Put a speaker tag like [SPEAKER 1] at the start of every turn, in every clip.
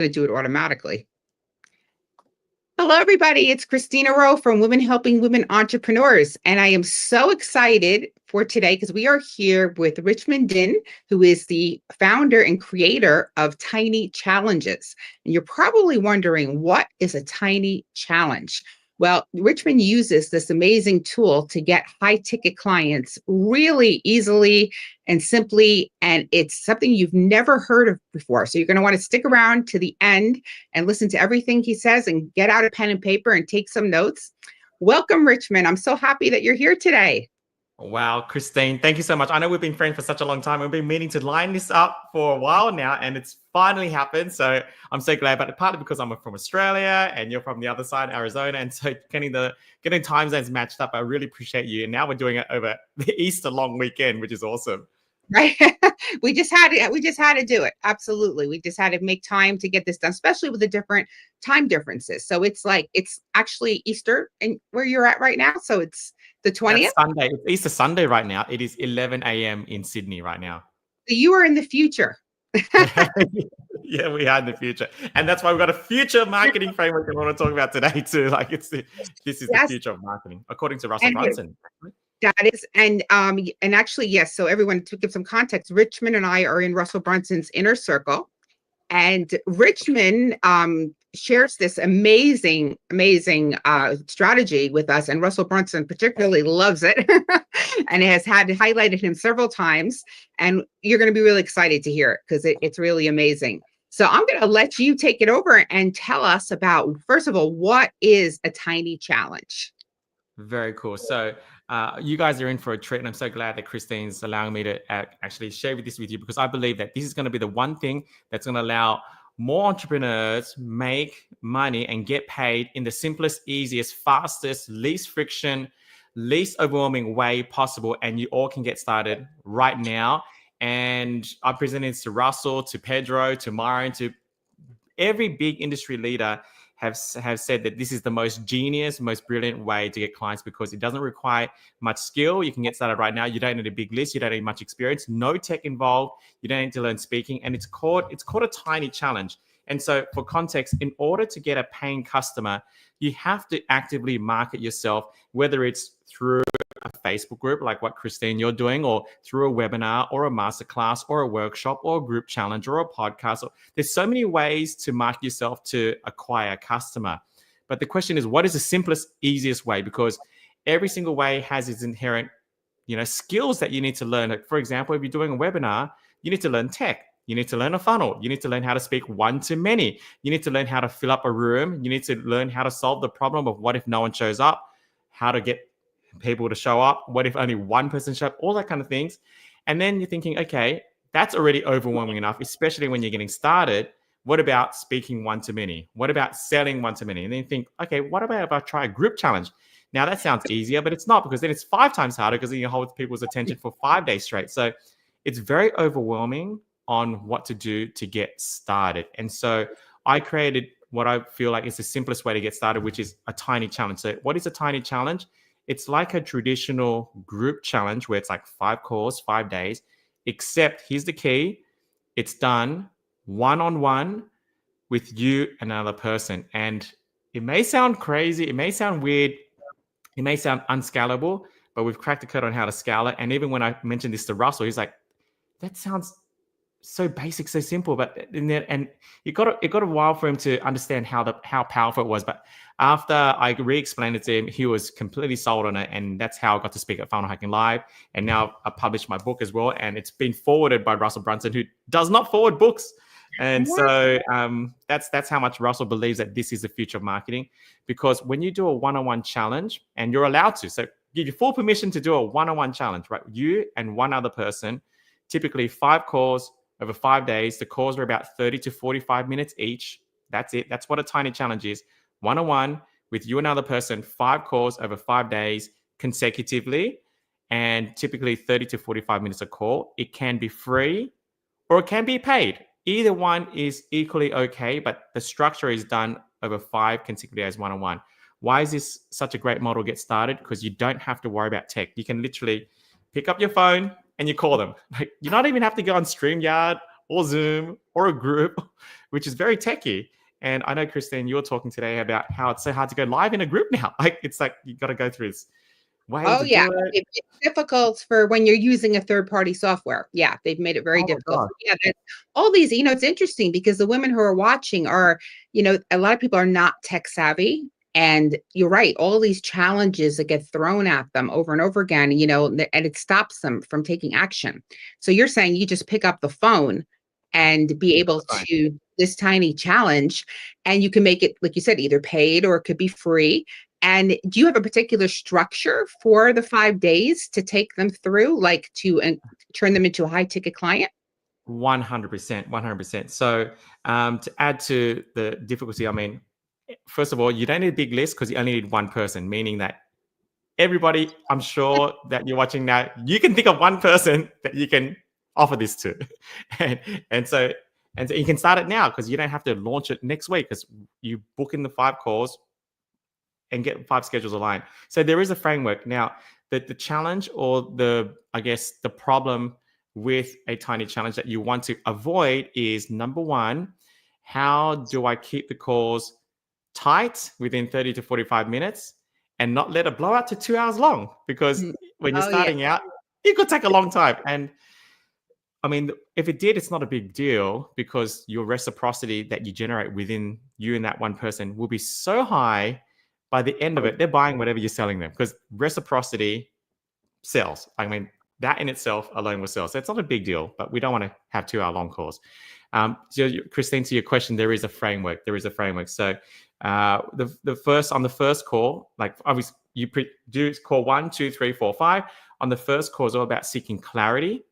[SPEAKER 1] going to do it automatically. Hello, everybody. It's Christina Rowe from Women Helping Women Entrepreneurs. And I am so excited for today because we are here with Richmond Dinh, who is the founder and creator of Tiny Challenges. And you're probably wondering, what is a tiny challenge? Well, Richmond uses this amazing tool to get high ticket clients really easily and simply, and it's something you've never heard of before. So you're going to want to stick around to the end and listen to everything he says and get out a pen and paper and take some notes. Welcome, Richmond. I'm so happy that you're here today.
[SPEAKER 2] Wow, Christine, thank you so much. I know we've been friends for such a long time. We've been meaning to line this up for a while now, and it's finally happened. So I'm so glad, but partly because I'm from Australia and you're from the other side, Arizona. And so getting time zones matched up, I really appreciate you. And now we're doing it over the Easter long weekend, which is awesome.
[SPEAKER 1] Right. we just had to do it. Absolutely. We just had to make time to get this done, especially with the different time differences. So it's actually Easter and where you're at right now. So it's the 20th.
[SPEAKER 2] That's Sunday. It's Easter Sunday right now. It is 11 a.m. in Sydney right now.
[SPEAKER 1] So you are in the future.
[SPEAKER 2] Yeah, we are in the future. And that's why we've got a future marketing framework I want to talk about today too. This is the future of marketing, according to Russell Brunson.
[SPEAKER 1] That is, and actually, yes. So everyone, to give some context, Richmond and I are in Russell Brunson's inner circle, and Richmond shares this amazing strategy with us, and Russell Brunson particularly loves it, and has had highlighted him several times. And you're going to be really excited to hear it because it's really amazing. So I'm going to let you take it over and tell us about, first of all, what is a tiny challenge?
[SPEAKER 2] Very cool. So you guys are in for a treat, and I'm so glad that Christine's allowing me to actually share this with you, because I believe that this is going to be the one thing that's going to allow more entrepreneurs make money and get paid in the simplest, easiest, fastest, least friction, least overwhelming way possible. And you all can get started right now. And I presented this to Russell, to Pedro, to Myron, to every big industry leader have said that this is the most genius, most brilliant way to get clients, because it doesn't require much skill. You can get started right now. You don't need a big list. You don't need much experience. No tech involved. You don't need to learn speaking. And it's called a tiny challenge. And so for context, in order to get a paying customer, you have to actively market yourself, whether it's through a Facebook group like what Christine you're doing, or through a webinar or a masterclass or a workshop or a group challenge or a podcast. There's so many ways to market yourself to acquire a customer. But the question is, what is the simplest, easiest way? Because every single way has its inherent, skills that you need to learn. Like, for example, if you're doing a webinar, you need to learn tech. You need to learn a funnel. You need to learn how to speak one-to-many. You need to learn how to fill up a room. You need to learn how to solve the problem of what if no one shows up, how to get people to show up, what if only one person shows up, all that kind of things. And then you're thinking, okay, that's already overwhelming enough, especially when you're getting started. What about speaking one-to-many? What about selling one-to-many? And then you think, okay, what about if I try a group challenge? Now that sounds easier, but it's not, because then it's 5 times harder, because then you hold people's attention for 5 days straight. So it's very overwhelming on what to do to get started. And so I created what I feel like is the simplest way to get started, which is a tiny challenge. So what is a tiny challenge? It's like a traditional group challenge where it's like 5 calls, 5 days, except here's the key. It's done one-on-one with you and another person. And it may sound crazy. It may sound weird. It may sound unscalable, but we've cracked the code on how to scale it. And even when I mentioned this to Russell, he's like, that sounds so basic, so simple, but it got a while for him to understand how powerful it was. But after I re-explained it to him, he was completely sold on it, and that's how I got to speak at Funnel Hacking Live. And now I published my book as well, and it's been forwarded by Russell Brunson, who does not forward books. And so that's how much Russell believes that this is the future of marketing, because when you do a one-on-one challenge, and you're allowed to, so give you full permission to do a one-on-one challenge, right? You and one other person, typically 5 calls over 5 days. The calls are about 30 to 45 minutes each. That's it. That's what a tiny challenge is. One-on-one with you and another person, 5 calls over 5 days consecutively, and typically 30 to 45 minutes a call. It can be free or it can be paid. Either one is equally okay, but the structure is done over 5 consecutive days one-on-one. Why is this such a great model to get started? Because you don't have to worry about tech. You can literally pick up your phone and you call them. Like, you don't even have to go on StreamYard or Zoom or a group, which is very techy. And I know, Christine, you were talking today about how it's so hard to go live in a group now. Like, it's like you got to go through this way
[SPEAKER 1] Oh
[SPEAKER 2] to
[SPEAKER 1] yeah,
[SPEAKER 2] do it.
[SPEAKER 1] it's difficult for when you're using a third-party software. Yeah, they've made it very
[SPEAKER 2] Oh my
[SPEAKER 1] difficult.
[SPEAKER 2] God.
[SPEAKER 1] Yeah, all these, it's interesting because the women who are watching are, a lot of people are not tech savvy. And you're right, all these challenges that get thrown at them over and over again, and it stops them from taking action. So you're saying you just pick up the phone and be able
[SPEAKER 2] Right.
[SPEAKER 1] to this tiny challenge, and you can make it, like you said, either paid or it could be free. And do you have a particular structure for the 5 days to take them through, like to turn them into a high ticket client?
[SPEAKER 2] 100%, 100%. So to add to the difficulty, I mean, first of all, you don't need a big list because you only need one person, meaning that everybody, I'm sure that you're watching now, you can think of one person that you can offer this to. and, and so you can start it now because you don't have to launch it next week because you book in the 5 calls and get 5 schedules aligned. So there is a framework. Now, the challenge or the problem with a tiny challenge that you want to avoid is, number one, how do I keep the calls tight within 30 to 45 minutes and not let it blow out to 2 hours long? Because when you're
[SPEAKER 1] Oh yeah.
[SPEAKER 2] starting out, it could take a long time. And I mean, if it did, it's not a big deal because your reciprocity that you generate within you and that one person will be so high. By the end of it, they're buying whatever you're selling them because reciprocity sells. I mean, that in itself alone will sell. So it's not a big deal, but we don't want to have 2-hour long calls. So Christine, to your question, there is a framework. So on the first call, like obviously do call 1, 2, 3, 4, 5. On the first call is all about seeking clarity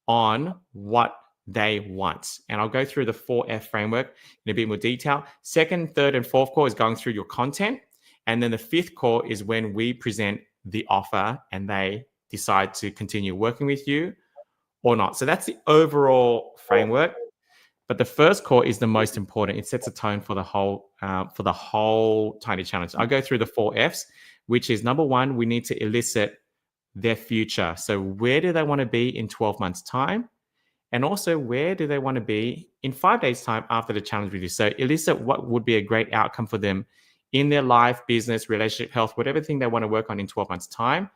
[SPEAKER 2] on what they want. And I'll go through the 4F framework in a bit more detail. Second, third, and fourth call is going through your content. And then the 5th call is when we present the offer and they decide to continue working with you or not. So that's the overall framework. But the first call is the most important. It sets a tone for the whole tiny challenge. I'll go through the 4 Fs, which is, number one, we need to elicit their future. So where do they want to be in 12 months' time? And also, where do they want to be in 5 days' time after the challenge with you? So elicit what would be a great outcome for them in their life, business, relationship, health, whatever thing they want to work on in 12 months' time,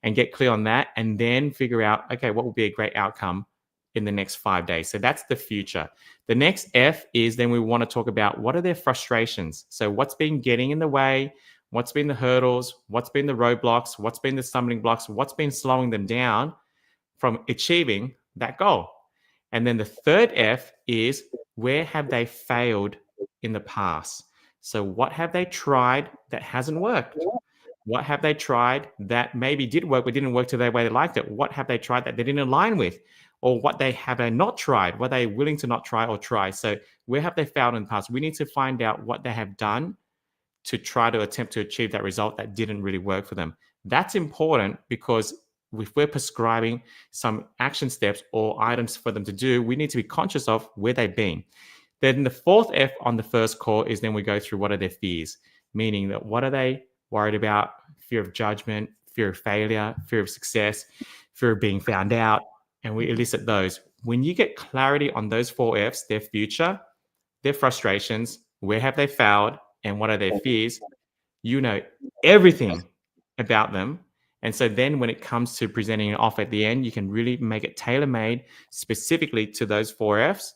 [SPEAKER 2] and get clear on that. And then figure out, okay, what will be a great outcome in the next 5 days? So that's the future. The next F is then we want to talk about what are their frustrations. So what's been getting in the way? What's been the hurdles? What's been the roadblocks? What's been the stumbling blocks? What's been slowing them down from achieving that goal? And then the third F is, where have they failed in the past? So what have they tried that hasn't worked? What have they tried that maybe did work but didn't work to the way they liked it? What have they tried that they didn't align with? Or what have they not tried? Were they willing to not try or try? So where have they failed in the past? We need to find out what they have done to try to attempt to achieve that result that didn't really work for them. That's important because if we're prescribing some action steps or items for them to do, we need to be conscious of where they've been. Then the 4th F on the first call is then we go through what are their fears, meaning that what are they worried about? Fear of judgment, fear of failure, fear of success, fear of being found out, and we elicit those. When you get clarity on those 4 Fs, their future, their frustrations, where have they failed, and what are their fears, you know everything about them. And so then when it comes to presenting an offer at the end, you can really make it tailor-made specifically to those 4 Fs.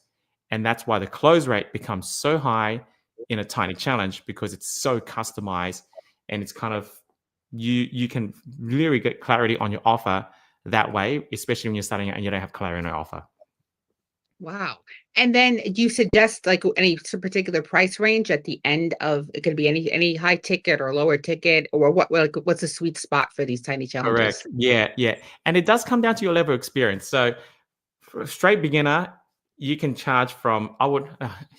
[SPEAKER 2] And that's why the close rate becomes so high in a tiny challenge, because it's so customized and it's kind of, you can really get clarity on your offer that way, especially when you're starting out and you don't have clarity on your offer.
[SPEAKER 1] Wow. And then do you suggest like any particular price range at the end of it? Could be any high ticket or lower ticket, or what's a sweet spot for these tiny challenges?
[SPEAKER 2] Correct. Yeah. And it does come down to your level of experience. So for a straight beginner, you can charge from,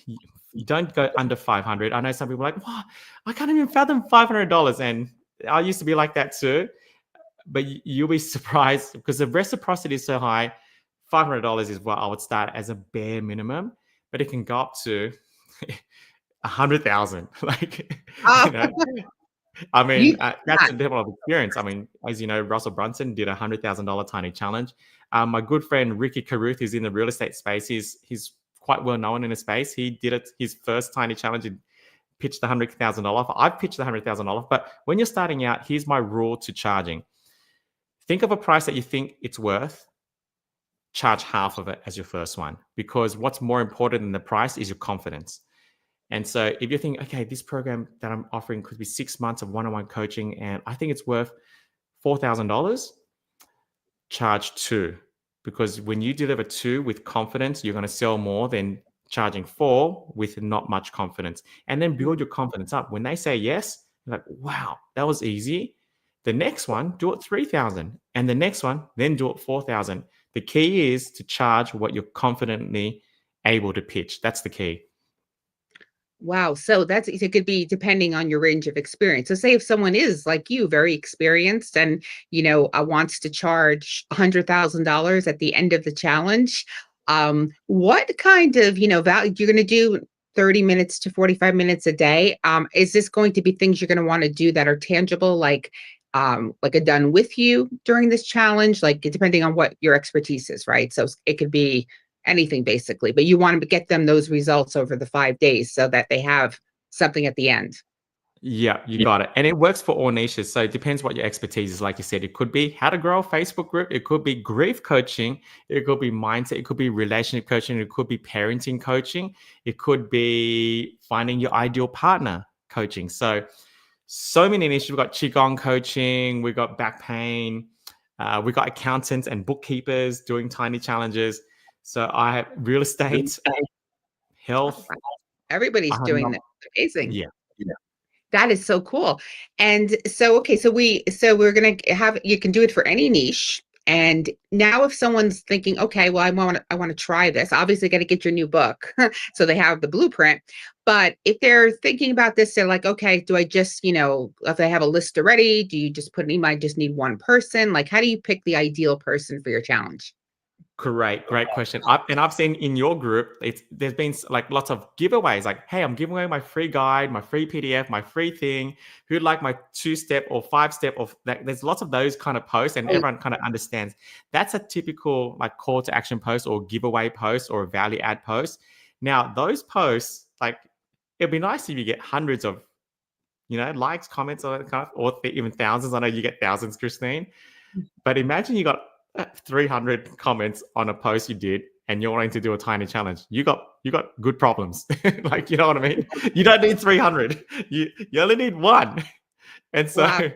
[SPEAKER 2] you don't go under 500. I know some people are like, wow, I can't even fathom $500. And I used to be like that too. But you'll be surprised because the reciprocity is so high. $500 is what I would start as a bare minimum, but it can go up to 100,000. Like, I mean, that's a level of experience. I mean, as you know, Russell Brunson did $100,000 tiny challenge. My good friend Ricky Caruth is in the real estate space. He's quite well known in the space. He did it his first tiny challenge and pitched the $100,000 offer. I've pitched the $100,000 offer, but when you're starting out, here's my rule to charging. Think of a price that you think it's worth. Charge half of it as your first one, because what's more important than the price is your confidence. And so if you think, okay, this program that I'm offering could be 6 months of one-on-one coaching, and I think it's worth $4,000, charge 2. Because when you deliver 2 with confidence, you're going to sell more than charging 4 with not much confidence. And then build your confidence up. When they say yes, you're like, wow, that was easy. The next one, do it 3,000. And the next one, then do it 4,000. The key is to charge what you're confidently able to pitch. That's the key.
[SPEAKER 1] Wow. So it could be depending on your range of experience. So say if someone is like you, very experienced and, wants to charge $100,000 at the end of the challenge, what kind of, value you're going to do 30 minutes to 45 minutes a day? Is this going to be things you're going to want to do that are tangible, like a done with you during this challenge, like depending on what your expertise is, right? So it could be anything basically, but you want to get them those results over the 5 days so that they have something at the end.
[SPEAKER 2] Yeah, you got it. And it works for all niches. So it depends what your expertise is. Like you said, it could be how to grow a Facebook group. It could be grief coaching. It could be mindset. It could be relationship coaching. It could be parenting coaching. It could be finding your ideal partner coaching. So many niches. We've got Qigong coaching. We've got back pain. We've got accountants and bookkeepers doing tiny challenges. So I have real estate, health.
[SPEAKER 1] Everybody's doing that. Amazing.
[SPEAKER 2] Yeah.
[SPEAKER 1] That is so cool. And so, okay, so we're going to have, you can do it for any niche. And now if someone's thinking, okay, well, I want to try this, obviously got to get your new book. So they have the blueprint. But if they're thinking about this, they're like, okay, do I just, if they have a list already, do you just put an email? I just need one person. Like, how do you pick the ideal person for your challenge?
[SPEAKER 2] Great question. I've seen in your group, there's been like lots of giveaways. Like, hey, I'm giving away my free guide, my free PDF, my free thing. Who'd like my 2-step or 5-step of that? There's lots of those kind of posts, and everyone kind of understands that's a typical like call to action post or giveaway post or value add post. Now, those posts, like, it'd be nice if you get hundreds of, likes, comments, or even thousands. I know you get thousands, Christine. But imagine you got 300 comments on a post you did and you're wanting to do a tiny challenge. You got good problems. Like, you know what I mean? You don't need 300. You only need 1. And so
[SPEAKER 1] wow.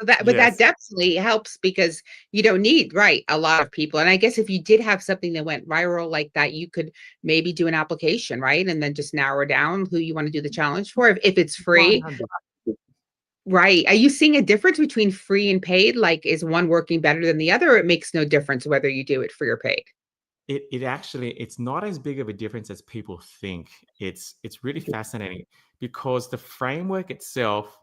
[SPEAKER 1] That definitely helps, because you don't need a lot of people. And I guess if you did have something that went viral like that, you could maybe do an application, right? And then just narrow down who you want to do the challenge for if it's free.
[SPEAKER 2] 100.
[SPEAKER 1] Right. Are you seeing a difference between free and paid? Like, is one working better than the other? Or it makes no difference whether you do it free or paid?
[SPEAKER 2] It actually, it's not as big of a difference as people think. It's really fascinating, because the framework itself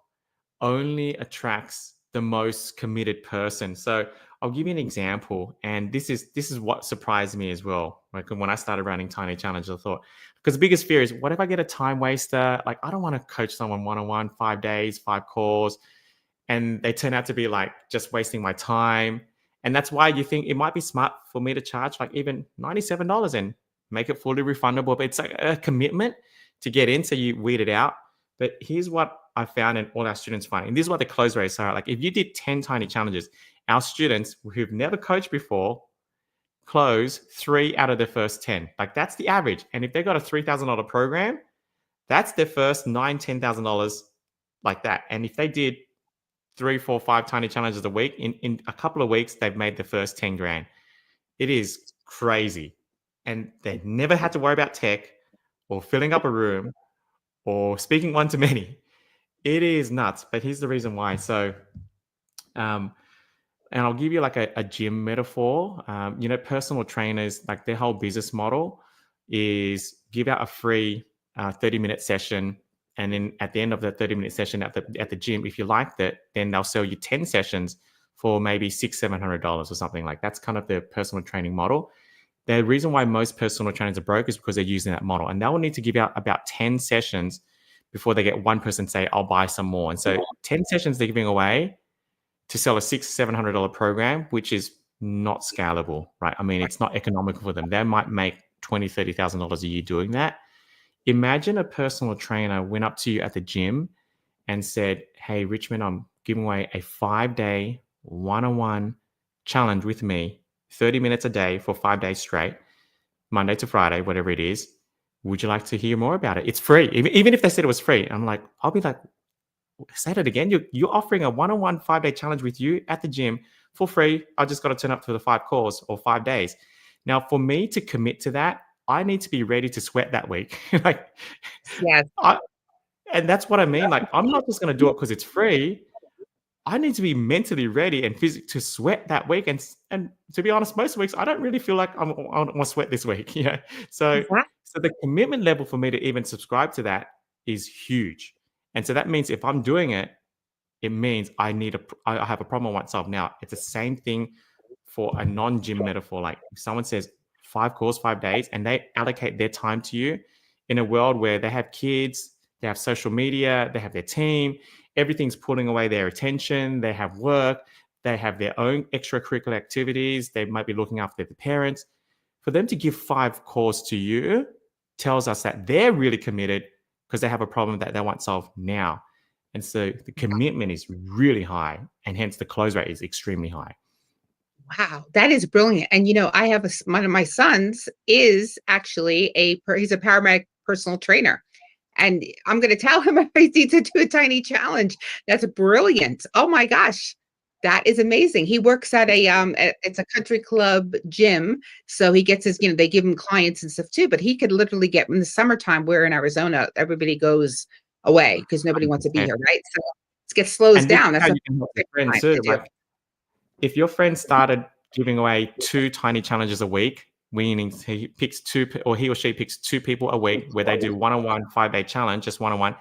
[SPEAKER 2] only attracts the most committed person. So I'll give you an example, and this is what surprised me as well. Like when I started running tiny challenges, I thought, because the biggest fear is, what if I get a time waster? Like, I don't want to coach someone one-on-one, 5 days, 5 calls, and they turn out to be like just wasting my time. And that's why you think it might be smart for me to charge like even $97 and make it fully refundable. But it's like a commitment to get in, so you weed it out. But here's what I found, and all our students find, and this is what the close rates are. Like, if you did 10 tiny challenges, our students who've never coached before close 3 out of their first 10. Like, that's the average. And if they've got a $3,000 program, that's their first $9,000, $10,000 like that. And if they did 3, 4, 5 tiny challenges a week, in a couple of weeks, they've made the first 10 grand. It is crazy. And they never had to worry about tech or filling up a room or speaking one-to-many. It is nuts, but here's the reason why. So, and I'll give you like a gym metaphor. Personal trainers, like their whole business model is give out a free 30-minute session. And then at the end of the 30-minute session at the gym, if you liked it, then they'll sell you 10 sessions for maybe $600-700 or something. Like, that's kind of their personal training model. The reason why most personal trainers are broke is because they're using that model, and they will need to give out about 10 sessions before they get one person say, I'll buy some more. And so 10 sessions they're giving away to sell a $600-700 program, which is not scalable, right? I mean, it's not economical for them. They might make $20,000, $30,000 a year doing that. Imagine a personal trainer went up to you at the gym and said, "Hey, Richmond, I'm giving away a 5-day one-on-one challenge with me, 30 minutes a day for 5 days straight, Monday to Friday, whatever it is. Would you like to hear more about it? It's free." Even if they said it was free, I'll be like, say that again. You're offering a one-on-one 5-day challenge with you at the gym for free. I just got to turn up for the 5 calls or 5 days. Now, for me to commit to that, I need to be ready to sweat that week. like,
[SPEAKER 1] Yes.
[SPEAKER 2] and that's what I mean. Like, I'm not just going to do it because it's free. I need to be mentally ready and physically to sweat that week. And to be honest, most weeks I don't really feel like I want to sweat this week. So
[SPEAKER 1] Exactly.
[SPEAKER 2] so the commitment level for me to even subscribe to that is huge. And so that means if I'm doing it, it means I have a problem with myself. Now it's the same thing for a non-gym metaphor. Like if someone says 5 calls, 5 days, and they allocate their time to you in a world where they have kids, they have social media, they have their team, everything's pulling away their attention, they have work, they have their own extracurricular activities, they might be looking after the parents. For them to give 5 calls to you tells us that they're really committed because they have a problem that they want solved now. And so the commitment is really high, and hence the close rate is extremely high.
[SPEAKER 1] Wow, that is brilliant. And I have one of my sons is actually he's a paramedic personal trainer. And I'm going to tell him if I need to do a tiny challenge. That's brilliant. Oh my gosh. That is amazing. He works at it's a country club gym. So he gets his, they give him clients and stuff too, but he could literally get in the summertime, we're in Arizona, everybody goes away because nobody wants to be here, right? So it slows
[SPEAKER 2] And this
[SPEAKER 1] down.
[SPEAKER 2] is
[SPEAKER 1] That's
[SPEAKER 2] how
[SPEAKER 1] a
[SPEAKER 2] you can help your
[SPEAKER 1] perfect
[SPEAKER 2] friends
[SPEAKER 1] time
[SPEAKER 2] too.
[SPEAKER 1] to do.
[SPEAKER 2] Like if your friend started giving away 2 tiny challenges a week, meaning he picks 2 or he or she picks 2 people a week where they do one-on-one 5-day challenge, just one-on-one,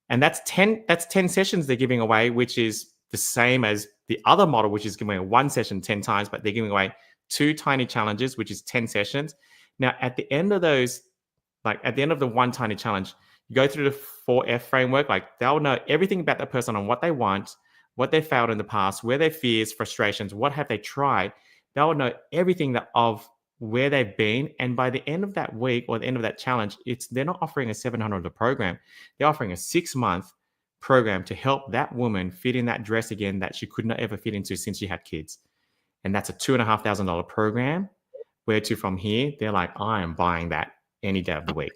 [SPEAKER 2] and that's 10 sessions they're giving away, which is the same as the other model, which is giving away 1 session 10 times, but they're giving away 2 tiny challenges, which is 10 sessions. Now, at the end of those, like at the end of the 1 tiny challenge, you go through the 4F framework. Like they'll know everything about that person on what they want, what they failed in the past, where their fears, frustrations, what have they tried. They'll know everything of where they've been. And by the end of that week or the end of that challenge, they're not offering a $700 program. They're offering a 6-month program to help that woman fit in that dress again that she could not ever fit into since she had kids. And that's a $2,500 program. Where to from here, they're like, I am buying that any day of the week.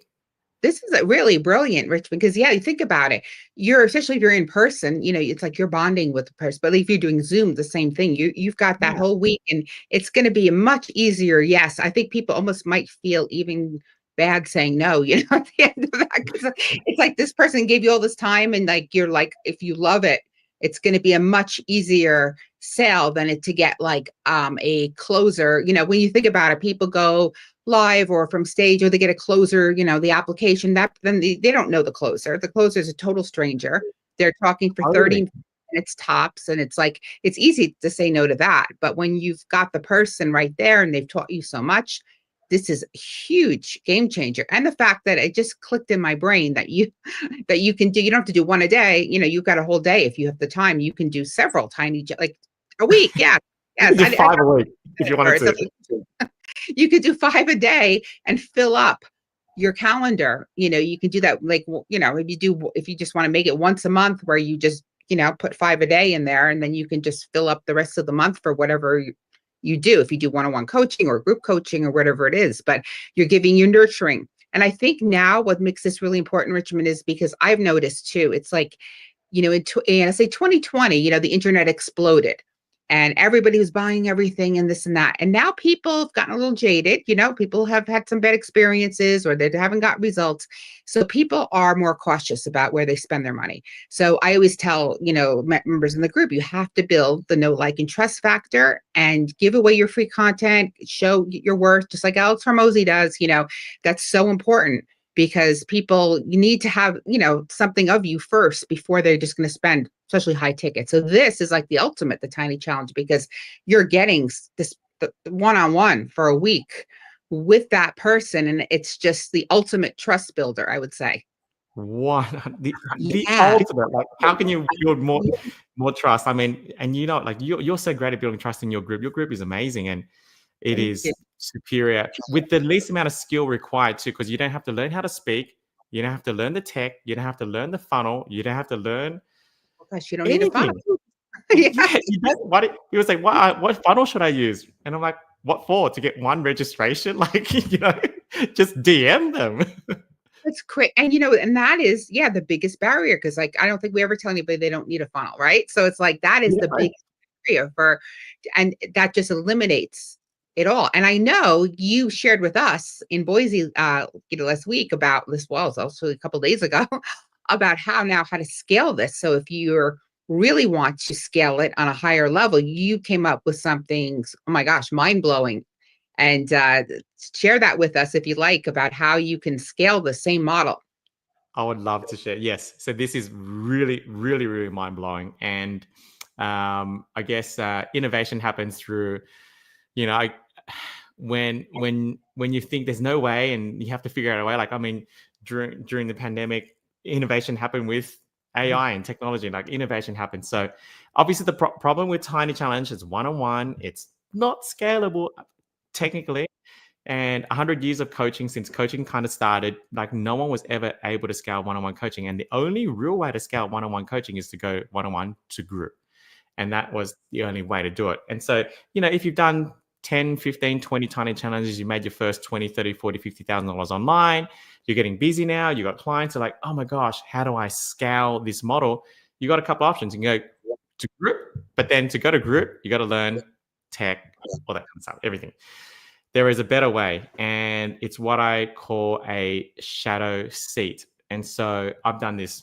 [SPEAKER 1] This is really brilliant, Richmond, because you think about it. Especially if you're in person, it's like you're bonding with the person. But if you're doing Zoom, the same thing. You've got that whole week, and it's going to be much easier. Yes, I think people almost might feel even bad saying no, at the end of that, because it's like this person gave you all this time, and like you're like, if you love it, it's going to be a much easier sale than it to get like a closer. When you think about it, people go live or from stage, or they get a closer, the application, that then they don't know the closer. The closer is a total stranger. They're talking for 30 minutes tops, and it's like it's easy to say no to that. But when you've got the person right there and they've taught you so much, this is a huge game changer. And the fact that it just clicked in my brain that you can do, you don't have to do 1 a day, you've got a whole day. If you have the time, you can do several tiny, like a week. Yeah.
[SPEAKER 2] Yes. You could do 5 a week if you wanted to.
[SPEAKER 1] You could do 5 a day and fill up your calendar. You can do that. Like, if you just want to make it once a month where you just, put 5 a day in there, and then you can just fill up the rest of the month for whatever you do. If you do one-on-one coaching or group coaching or whatever it is, but you're nurturing. And I think now what makes this really important, Richmond, is because I've noticed too, it's like, in I say 2020, the internet exploded. And everybody was buying everything and this and that. And now people have gotten a little jaded. People have had some bad experiences, or they haven't got results. So people are more cautious about where they spend their money. So I always tell, members in the group, you have to build the know, like, and trust factor and give away your free content, show your worth, just like Alex Hormozy does. That's so important. Because you need to have, something of you first before they're just going to spend, especially high ticket. So this is like the ultimate, the tiny challenge, because you're getting this one-on-one for a week with that person. And it's just the ultimate trust builder, I would say.
[SPEAKER 2] The
[SPEAKER 1] Yeah.
[SPEAKER 2] ultimate. Like, how can you build more trust? I mean, and like you're so great at building trust in your group. Your group is amazing, and it
[SPEAKER 1] Thank you.
[SPEAKER 2] is superior with the least amount of skill required too, because you don't have to learn how to speak, you don't have to learn the tech, you don't have to learn the funnel, you don't have to learn
[SPEAKER 1] Oh gosh, you don't need a funnel.
[SPEAKER 2] anything.
[SPEAKER 1] Yeah.
[SPEAKER 2] Yeah, you don't. He was like, what funnel should I use? And I'm like, what for? To get one registration? Like, just DM them.
[SPEAKER 1] That's great. And and that is, yeah, the biggest barrier because like I don't think we ever tell anybody they don't need a funnel, right? So it's like that is the
[SPEAKER 2] Yeah.
[SPEAKER 1] biggest barrier and that just eliminates it all. And I know you shared with us in Boise last week about this, well, it's also a couple days ago, about how to scale this. So if you really want to scale it on a higher level, you came up with something, oh my gosh, mind-blowing. And share that with us if you like about how you can scale the same model.
[SPEAKER 2] I would love to share. Yes. So this is really, really, really mind blowing. And I guess innovation happens through, you know, I, when you think there's no way and you have to figure out a way. Like, I mean, during the pandemic, innovation happened with AI and technology. Like, innovation happened. So obviously, the problem with Tiny Challenge is one-on-one. It's not scalable technically. And 100 years of coaching, since coaching kind of started, like, no one was ever able to scale one-on-one coaching. And the only real way to scale one-on-one coaching is to go one-on-one to group. And that was the only way to do it. And so, if you've done 10, 15, 20 tiny challenges, you made your first 20, 30, 40, $50,000 online, you're getting busy now, you got clients are like, oh my gosh, how do I scale this model? You got a couple options. You can go to group, but then to go to group, you got to learn tech, all that kind of stuff, everything. There is a better way, and it's what I call a shadow seat. And so I've done this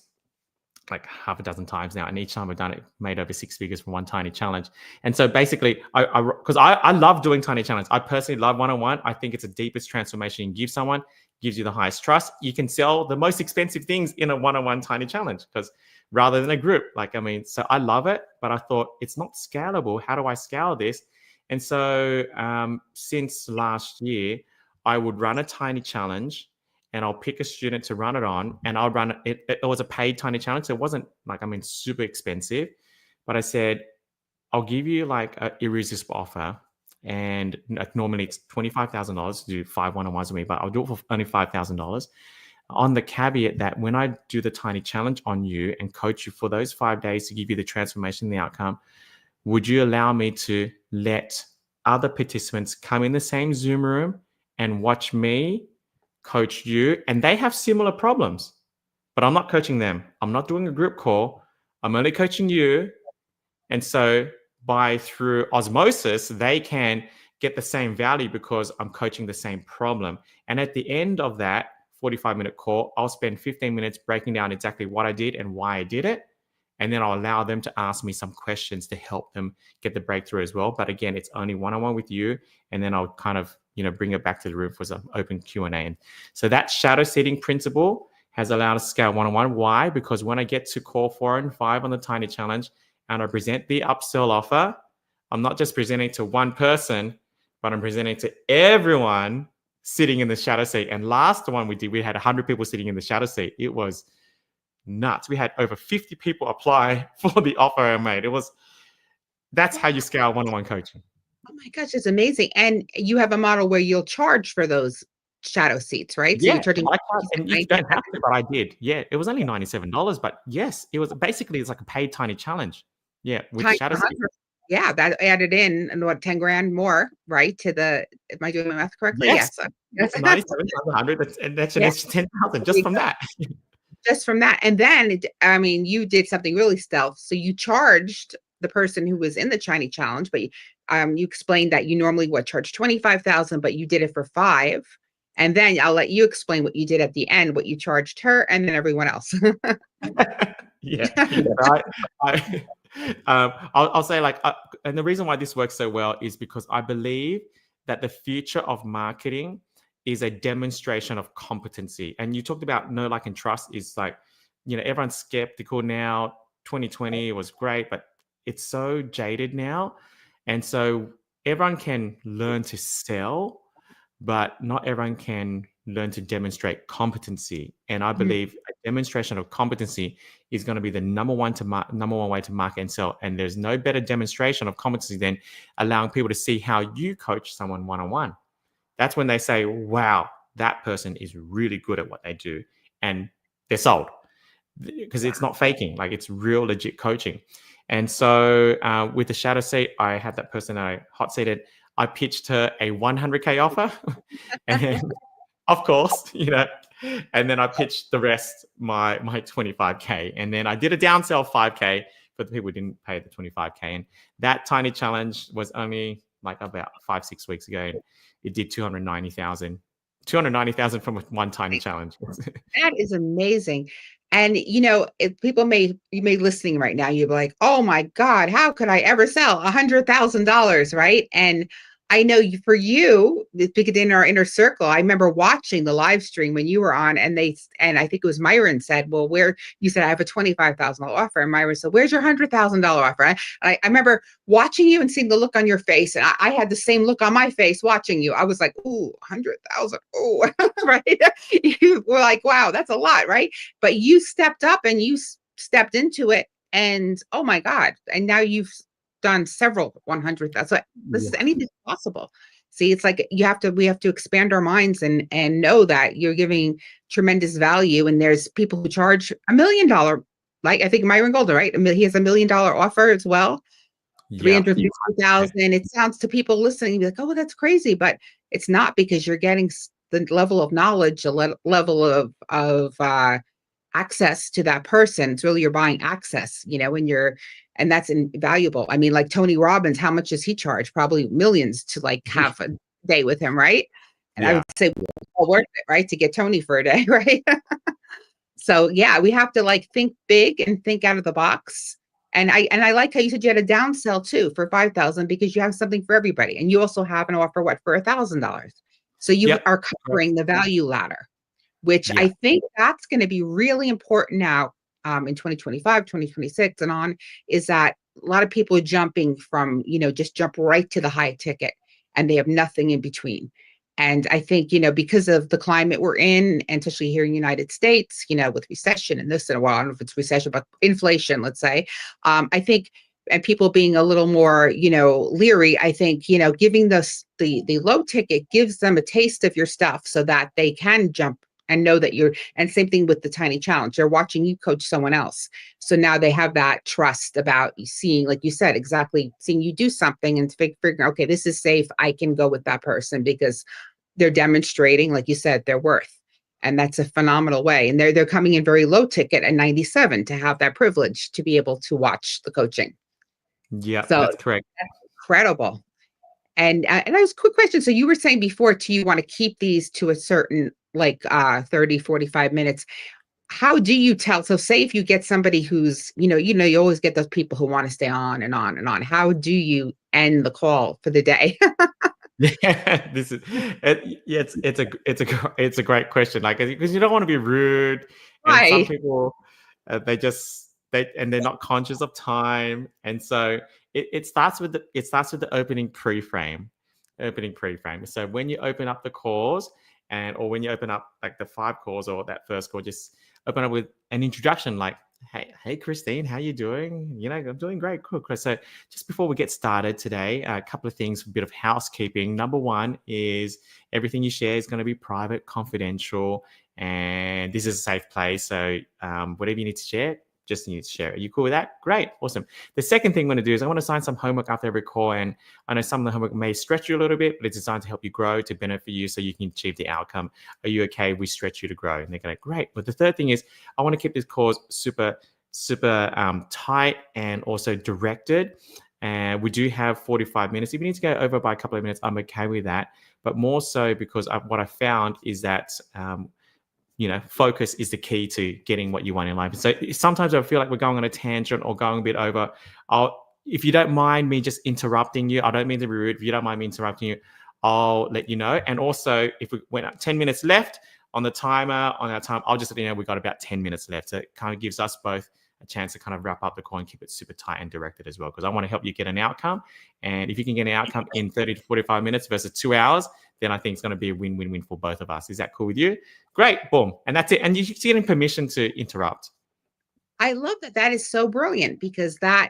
[SPEAKER 2] like half a dozen times now, and each time I've done it, made over 6 figures from one tiny challenge. And so basically, I love doing tiny challenge. I personally love one-on-one. I think it's the deepest transformation you can give someone, gives you the highest trust. You can sell the most expensive things in a one-on-one tiny challenge because rather than a group. Like, I mean, so I love it, but I thought it's not scalable. How do I scale this? And so since last year, I would run a tiny challenge and I'll pick a student to run it on, and I'll run it. It was a paid tiny challenge. So it wasn't like, I mean, super expensive, but I said, I'll give you like an irresistible offer. And like, normally it's $25,000 to do 5 one-on-ones with me, but I'll do it for only $5,000 on the caveat that when I do the tiny challenge on you and coach you for those 5 days to give you the transformation, the outcome, would you allow me to let other participants come in the same Zoom room and watch me coach you? And they have similar problems, but I'm not coaching them. I'm not doing a group call. I'm only coaching you. And so through osmosis, they can get the same value because I'm coaching the same problem. And at the end of that 45-minute call, I'll spend 15 minutes breaking down exactly what I did and why I did it. And then I'll allow them to ask me some questions to help them get the breakthrough as well. But again, it's only one-on-one with you. And then I'll kind of, bring it back to the room for some open Q&A. And so that shadow seating principle has allowed us to scale one-on-one. Why? Because when I get to call 4 and 5 on the tiny challenge and I present the upsell offer, I'm not just presenting to one person, but I'm presenting to everyone sitting in the shadow seat. And last one we did, we had 100 people sitting in the shadow seat. It was nuts. We had over 50 people apply for the offer I made. That's how you scale one-on-one coaching.
[SPEAKER 1] Oh my gosh, it's amazing. And you have a model where you'll charge for those shadow seats, right? So
[SPEAKER 2] Yeah,
[SPEAKER 1] you're charging
[SPEAKER 2] and you don't have to, but I did. Yeah, it was only $97, but yes, it was basically, it's like a paid tiny challenge. Yeah, with shadow seats.
[SPEAKER 1] Yeah, that added in and what, 10 grand more, right? Am I doing my math correctly?
[SPEAKER 2] Yes.
[SPEAKER 1] Yes.
[SPEAKER 2] 97 times 100, that's an
[SPEAKER 1] Yeah.
[SPEAKER 2] extra 10,000 just from that.
[SPEAKER 1] Just from that. And then, I mean, you did something really stealth. So you charged the person who was in the Chinese challenge, but you explained that you normally charge 25,000, but you did it for 5. And then I'll let you explain what you did at the end, what you charged her, and then everyone else.
[SPEAKER 2] Yeah. I'll say, like, and the reason why this works so well is because I believe that the future of marketing is a demonstration of competency. And you talked about know, like, and trust is like, everyone's skeptical now. 2020 was great, but it's so jaded now. And so everyone can learn to sell, but not everyone can learn to demonstrate competency. And I believe a demonstration of competency is going to be the number one way to market and sell. And there's no better demonstration of competency than allowing people to see how you coach someone one-on-one. That's when they say, wow, that person is really good at what they do. And they're sold because it's not faking, like it's real legit coaching. And so with the shadow seat, I had that person I hot seated. I pitched her a 100K offer. And of course, and then I pitched the rest my 25K. And then I did a downsell 5K for the people who didn't pay the 25K. And that tiny challenge was only like about 5-6 weeks ago. And it did 290,000 from one tiny challenge.
[SPEAKER 1] That is amazing. And if you may listening right now, you'll be like, oh my God, how could I ever sell $100,000, right? And I know for you, in our inner circle, I remember watching the live stream when you were on, and I think it was Myron said, well, you said I have a $25,000 offer, and Myron said, where's your $100,000 offer? And I remember watching you and seeing the look on your face, and I had the same look on my face watching you. I was like, ooh, 100,000, oh, right? You were like, wow, that's a lot, right? But you stepped up and you stepped into it, and oh my God, and now you've done several 100,000. So this is anything possible. See, it's like we have to expand our minds and know that you're giving tremendous value. And there's people who charge $1 million, like I think Myron Golden, right? He has $1 million offer as well. 350,000. It sounds to people listening, be like, oh, well, that's crazy, but it's not, because you're getting the level of knowledge, a level of access to that person. It's really, you're buying access, and that's invaluable. I mean, like Tony Robbins, how much does he charge? Probably millions to like have a day with him, right? And I would say, well, worth it, right? To get Tony for a day, right? So yeah, we have to like think big and think out of the box. And I like how you said you had a downsell too for 5,000, because you have something for everybody, and you also have an offer for $1,000. So you are covering the value ladder, which I think that's going to be really important now. In 2025, 2026 and on, is that a lot of people are jumping from, just jump right to the high ticket, and they have nothing in between. And I think, because of the climate we're in, and especially here in the United States, with recession and this, and well, I don't know if it's recession, but inflation, let's say, I think, and people being a little more, leery, I think, giving the low ticket gives them a taste of your stuff so that they can jump and know that and same thing with the tiny challenge. They're watching you coach someone else. So now they have that trust about seeing, like you said, exactly seeing you do something and figuring, okay, this is safe. I can go with that person because they're demonstrating, like you said, their worth. And that's a phenomenal way. And they're coming in very low ticket at 97 to have that privilege to be able to watch the coaching.
[SPEAKER 2] Yeah,
[SPEAKER 1] so
[SPEAKER 2] that's correct.
[SPEAKER 1] That's incredible. And that was a quick question. So you were saying before, do you want to keep these to a certain 30, 45 minutes? How do you tell? So say if you get somebody who's, you always get those people who want to stay on and on and on. How do you end the call for the day?
[SPEAKER 2] Yeah, it's a great question. Like, because you don't want to be rude, and some people they're not conscious of time, and so it starts with the opening pre-frame. So when you open up the calls, or when you open up like the 5 calls or that first call, just open up with an introduction, like, hey Christine, how you doing? I'm doing great. Cool. So just before we get started today, a couple of things, a bit of housekeeping. Number one is everything you share is going to be private, confidential, and this is a safe place. So whatever you need to share, just need to share it. Are you cool with that? Great. Awesome. The second thing I'm going to do is I want to assign some homework after every call. And I know some of the homework may stretch you a little bit, but it's designed to help you grow, to benefit you so you can achieve the outcome. Are you okay? We stretch you to grow. And they're going, great. But the third thing is I want to keep this course super tight and also directed. And we do have 45 minutes. If you need to go over by a couple of minutes, I'm okay with that. But more so because what I found is that focus is the key to getting what you want in life. So sometimes I feel like we're going on a tangent or going a bit over. If you don't mind me just interrupting you, I don't mean to be rude. If you don't mind me interrupting you, I'll let you know. And also, if we went up 10 minutes left on the timer, on our time, I'll just let you know we've got about 10 minutes left. So it kind of gives us both a chance to kind of wrap up the call and keep it super tight and directed as well, because I want to help you get an outcome. And if you can get an outcome in 30 to 45 minutes versus 2 hours, then I think it's going to be a win-win-win for both of us. Is that cool with you? Great. Boom. And that's it. And you're getting permission to interrupt.
[SPEAKER 1] I love that. That is so brilliant because that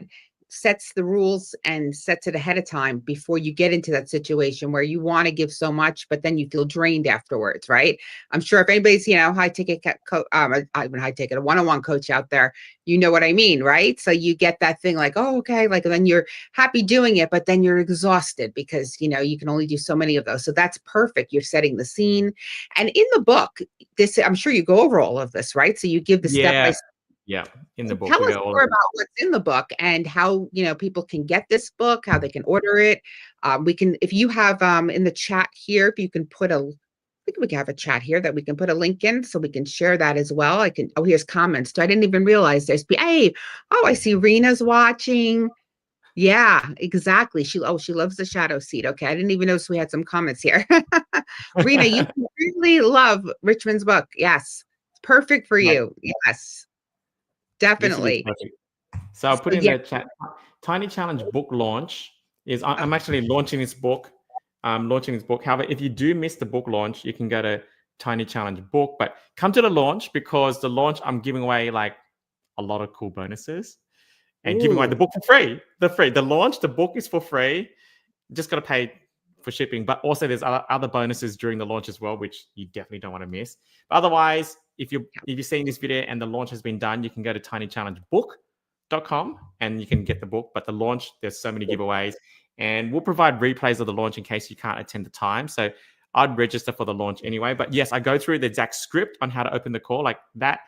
[SPEAKER 1] sets the rules and sets it ahead of time before you get into that situation where you want to give so much, but then you feel drained afterwards, right? I'm sure if anybody's, high ticket, high ticket, a one-on-one coach out there, you know what I mean, right? So you get that thing like, oh, okay, like then you're happy doing it, but then you're exhausted because, you can only do so many of those. So that's perfect. You're setting the scene. And in the book, I'm sure you go over all of this, right? So you give the step by step.
[SPEAKER 2] Yeah, in the book.
[SPEAKER 1] Tell us more about what's in the book and how people can get this book, how they can order it. We can, if you have in the chat here, if you can put I think we can have a chat here that we can put a link in so we can share that as well. Here's comments. So I didn't even realize there's, hey, I see Rena's watching. Yeah, exactly. She loves the shadow seat. Okay, I didn't even notice we had some comments here. Rena, you really love Richmond's book. Yes, it's perfect for you. Yes. Definitely.
[SPEAKER 2] So I'll put in the chat. Tiny Challenge book launch is I'm actually launching this book. However, if you do miss the book launch, you can go to Tiny Challenge book, but come to the launch because the launch I'm giving away like a lot of cool bonuses and giving away the book for free. The launch, the book is for free. Just got to pay for shipping, but also there's other bonuses during the launch as well, which you definitely don't want to miss. But otherwise, if you're seeing this video and the launch has been done, you can go to tinychallengebook.com and you can get the book. But the launch, there's so many giveaways, and we'll provide replays of the launch in case you can't attend the time. So I'd register for the launch anyway. But yes, I go through the exact script on how to open the call, like that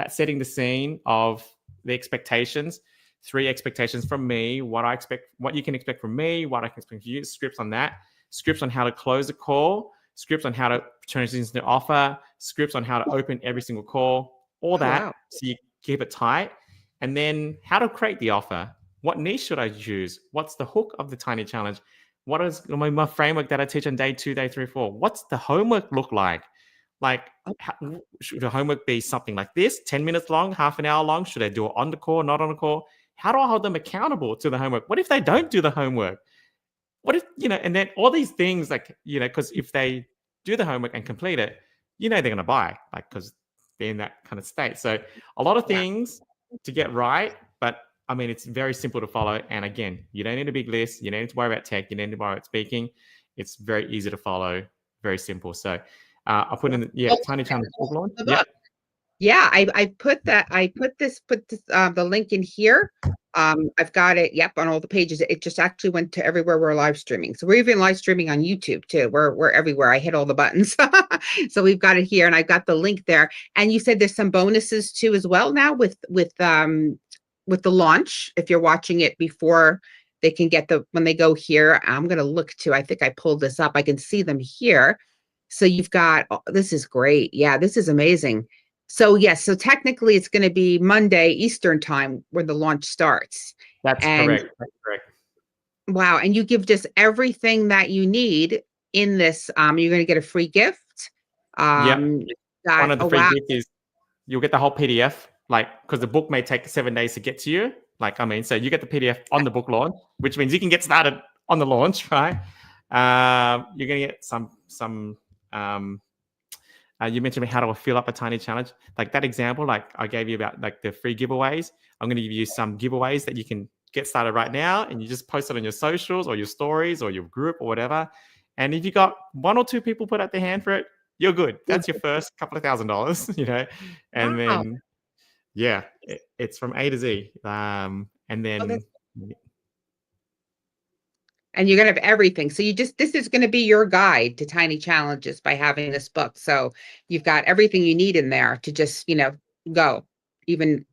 [SPEAKER 2] setting the scene of the expectations. 3 expectations from me, what I expect, what you can expect from me, what I can expect from you, scripts on that, scripts on how to close a call, scripts on how to turn this into an offer, scripts on how to open every single call, all that. Wow. So you keep it tight. And then how to create the offer. What niche should I choose? What's the hook of the Tiny Challenge? What is my framework that I teach on day 2, day 3, 4? What's the homework look like? Like, should the homework be something like this, 10 minutes long, half an hour long? Should I do it on the call, not on the call? How do I hold them accountable to the homework? What if they don't do the homework? What if, and then all these things like, because if they do the homework and complete it, they're going to buy, like, because they're in that kind of state. So a lot of things to get right, but I mean, it's very simple to follow. And again, you don't need a big list. You don't need to worry about tech. You don't need to worry about speaking. It's very easy to follow, very simple. So I'll put in the Tiny Challenge book launch.
[SPEAKER 1] Yeah, I put the link in here. I've got it. Yep, on all the pages. It just actually went to everywhere we're live streaming. So we're even live streaming on YouTube too. We're everywhere. I hit all the buttons. So we've got it here, and I've got the link there. And you said there's some bonuses too as well now with the launch. If you're watching it before, they can get when they go here. I'm gonna look too. I think I pulled this up. I can see them here. So you've got. This is great. Yeah, this is amazing. So yes, so technically it's going to be Monday Eastern time when the launch starts.
[SPEAKER 2] Correct. That's correct.
[SPEAKER 1] Wow, and you give just everything that you need in this. You're going to get a free gift.
[SPEAKER 2] One of the free gifts is you'll get the whole PDF, like because the book may take 7 days to get to you. So you get the PDF on the book launch, which means you can get started on the launch, right? You're going to get some. You mentioned how to fill up a Tiny Challenge. Like that example, like I gave you about like the free giveaways. I'm going to give you some giveaways that you can get started right now, and you just post it on your socials or your stories or your group or whatever. And if you got 1 or 2 people put out their hand for it, you're good. That's your first couple of $1,000s, And then, it's from A to Z. And then.
[SPEAKER 1] And you're going to have everything. So this is going to be your guide to tiny challenges by having this book. So you've got everything you need in there to just, go, even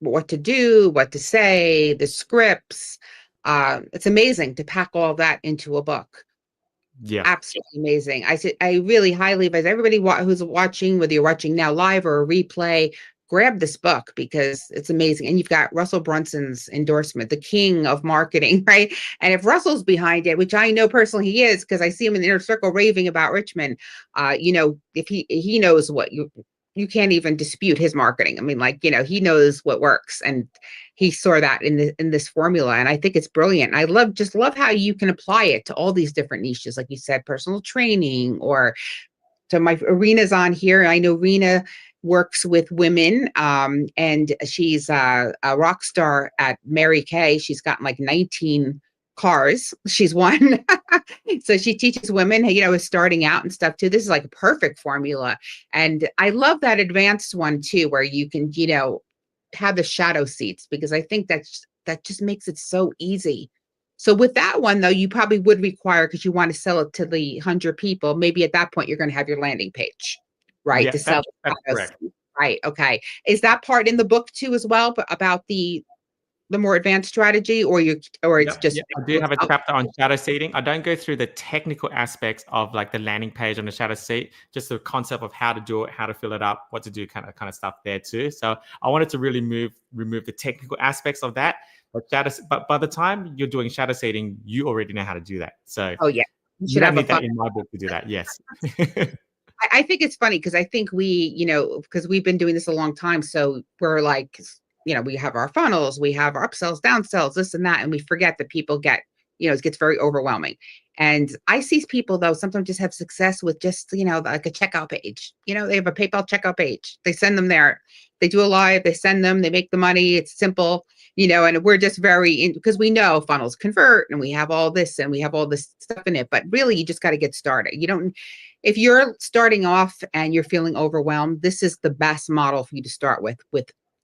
[SPEAKER 1] what to do, what to say, the scripts. It's amazing to pack all that into a book.
[SPEAKER 2] Yeah.
[SPEAKER 1] Absolutely amazing. I really highly advise everybody who's watching, whether you're watching now live or a replay, grab this book because it's amazing. And you've got Russell Brunson's endorsement, the king of marketing, right? And if Russell's behind it, which I know personally he is, because I see him in the inner circle raving about Richmond, if he knows you can't even dispute his marketing. I mean, like, he knows what works, and he saw that in this formula. And I think it's brilliant. I just love how you can apply it to all these different niches, like you said, personal training, or so my Rena's on here. I know Rena works with women, and she's a rock star at Mary Kay. She's gotten like 19 cars she's won. So she teaches women, starting out and stuff too. This is like a perfect formula. And I love that advanced one too, where you can, have the shadow seats, because I think that just makes it so easy. So with that one, though, you probably would require, because you want to sell it to the 100 people, maybe at that point you're going to have your landing page, right?
[SPEAKER 2] Yeah,
[SPEAKER 1] To sell
[SPEAKER 2] that's correct.
[SPEAKER 1] right. Okay. Is that part in the book too as well, but about the more advanced strategy, or it's
[SPEAKER 2] Yep,
[SPEAKER 1] just
[SPEAKER 2] yep. I do have a chapter on shadow seating. I don't go through the technical aspects of like the landing page on the shadow seat, just the concept of how to do it, how to fill it up, what to do, kind of stuff there too. So I wanted to really remove the technical aspects of that. But by the time you're doing shadow seating, you already know how to do that. So
[SPEAKER 1] Oh yeah, you
[SPEAKER 2] you
[SPEAKER 1] should
[SPEAKER 2] don't
[SPEAKER 1] have a
[SPEAKER 2] need that
[SPEAKER 1] fun.
[SPEAKER 2] in my book to do that. Yes.
[SPEAKER 1] I think it's funny because I think because we've been doing this a long time, so we're like, we have our funnels, we have our upsells, downsells, this and that, and we forget that people get, it gets very overwhelming. And I see people though sometimes just have success with just, like a checkout page. They have a PayPal checkout page. They send them there. They do a live, they send them, they make the money. It's simple, and we're just because we know funnels convert, and we have all this stuff in it. But really, you just got to get started. You don't If you're starting off and you're feeling overwhelmed, this is the best model for you to start with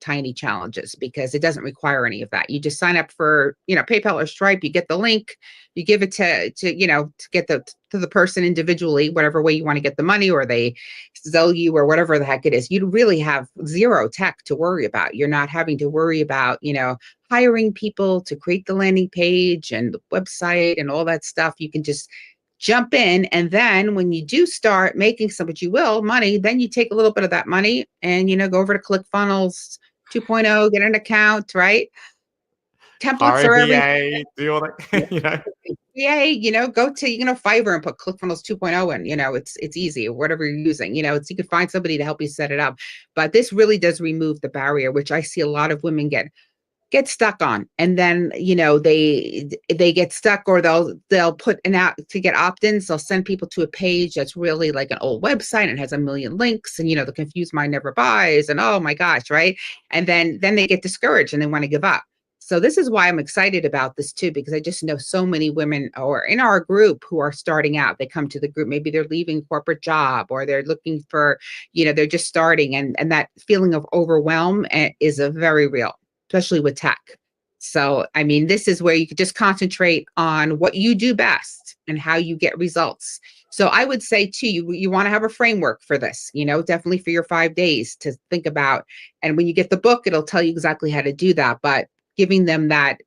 [SPEAKER 1] tiny challenges, because it doesn't require any of that. You just sign up for, PayPal or Stripe, you get the link, you give it to get to the person individually, whatever way you want to get the money, or they sell you, or whatever the heck it is. You really have zero tech to worry about. You're not having to worry about, hiring people to create the landing page and the website and all that stuff. You can just jump in, and then when you do start making some, but you will, money, then you take a little bit of that money and go over to ClickFunnels 2.0, get an account, right? Templates
[SPEAKER 2] Hire
[SPEAKER 1] are
[SPEAKER 2] a
[SPEAKER 1] everything.
[SPEAKER 2] VA, do all that,
[SPEAKER 1] Yeah, go to Fiverr and put ClickFunnels 2.0 in. It's easy, whatever you're using. It's, you can find somebody to help you set it up. But this really does remove the barrier, which I see a lot of women get stuck on. And then they get stuck, or they'll put an out to get opt-ins. They'll send people to a page that's really like an old website and has a million links, and the confused mind never buys, and oh my gosh, right? And then they get discouraged and they want to give up. So this is why I'm excited about this too, because I just know so many women, or in our group, who are starting out. They come to the group, maybe they're leaving corporate job, or they're looking for, they're just starting, and that feeling of overwhelm is a very real, especially with tech. So, I mean, this is where you could just concentrate on what you do best and how you get results. So I would say too, you want to have a framework for this, definitely for your 5 days to think about. And when you get the book, it'll tell you exactly how to do that. But giving them that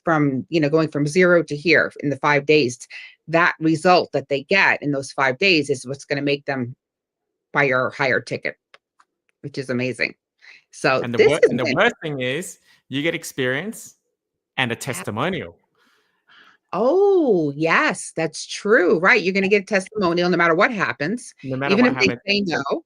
[SPEAKER 1] from, going from 0 to here in the 5 days, that result that they get in those 5 days is what's going to make them buy your higher ticket, which is amazing. So
[SPEAKER 2] And
[SPEAKER 1] this is
[SPEAKER 2] the worst thing is you get experience and a testimonial.
[SPEAKER 1] Oh, yes, that's true. Right. You're going to get a testimonial no matter what happens,
[SPEAKER 2] No matter
[SPEAKER 1] even
[SPEAKER 2] what
[SPEAKER 1] if they
[SPEAKER 2] happens.
[SPEAKER 1] say no.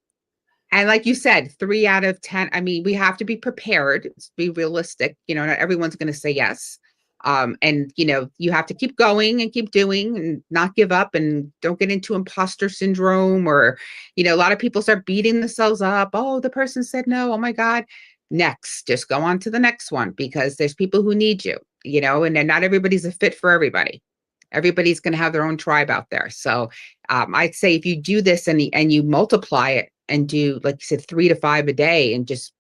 [SPEAKER 1] And like you said, 3 out of 10. I mean, we have to be prepared, be realistic. Not everyone's going to say yes. And you have to keep going and keep doing and not give up, and don't get into imposter syndrome, or, a lot of people start beating themselves up. Oh, the person said no. Oh my God. Next, just go on to the next one, because there's people who need you, and then not everybody's a fit for everybody. Everybody's going to have their own tribe out there. So I'd say if you do this and you multiply it and do, like you said, 3 to 5 a day, and just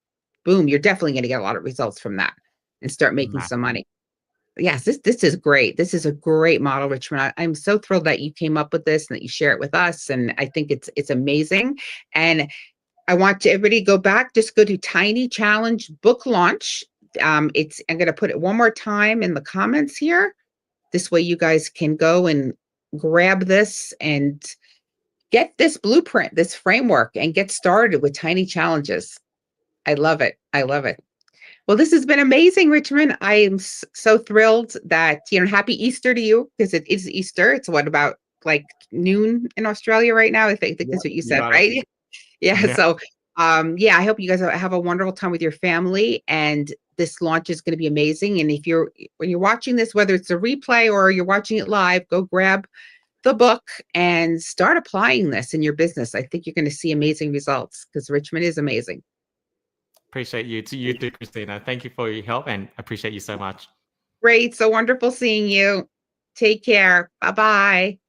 [SPEAKER 1] boom, you're definitely going to get a lot of results from that and start making some money. Yes, this is great. This is a great model, Richmond. I'm so thrilled that you came up with this and that you share it with us. And I think it's amazing. And I want everybody to go back, just go to Tiny Challenge book launch. I'm going to put it one more time in the comments here. This way you guys can go and grab this and get this blueprint, this framework, and get started with tiny challenges. I love it. I love it. Well, this has been amazing, Richmond. I am so thrilled that, happy Easter to you, because it is Easter. It's about like noon in Australia right now. I think that's what you said, right? Yeah. So Yeah, I hope you guys have a wonderful time with your family, and this launch is going to be amazing. And when you're watching this, whether it's a replay or you're watching it live, go grab the book and start applying this in your business. I think you're going to see amazing results because Richmond is amazing.
[SPEAKER 2] Appreciate you too, Christina. Thank you for your help and appreciate you so much.
[SPEAKER 1] Great. So wonderful seeing you. Take care. Bye-bye.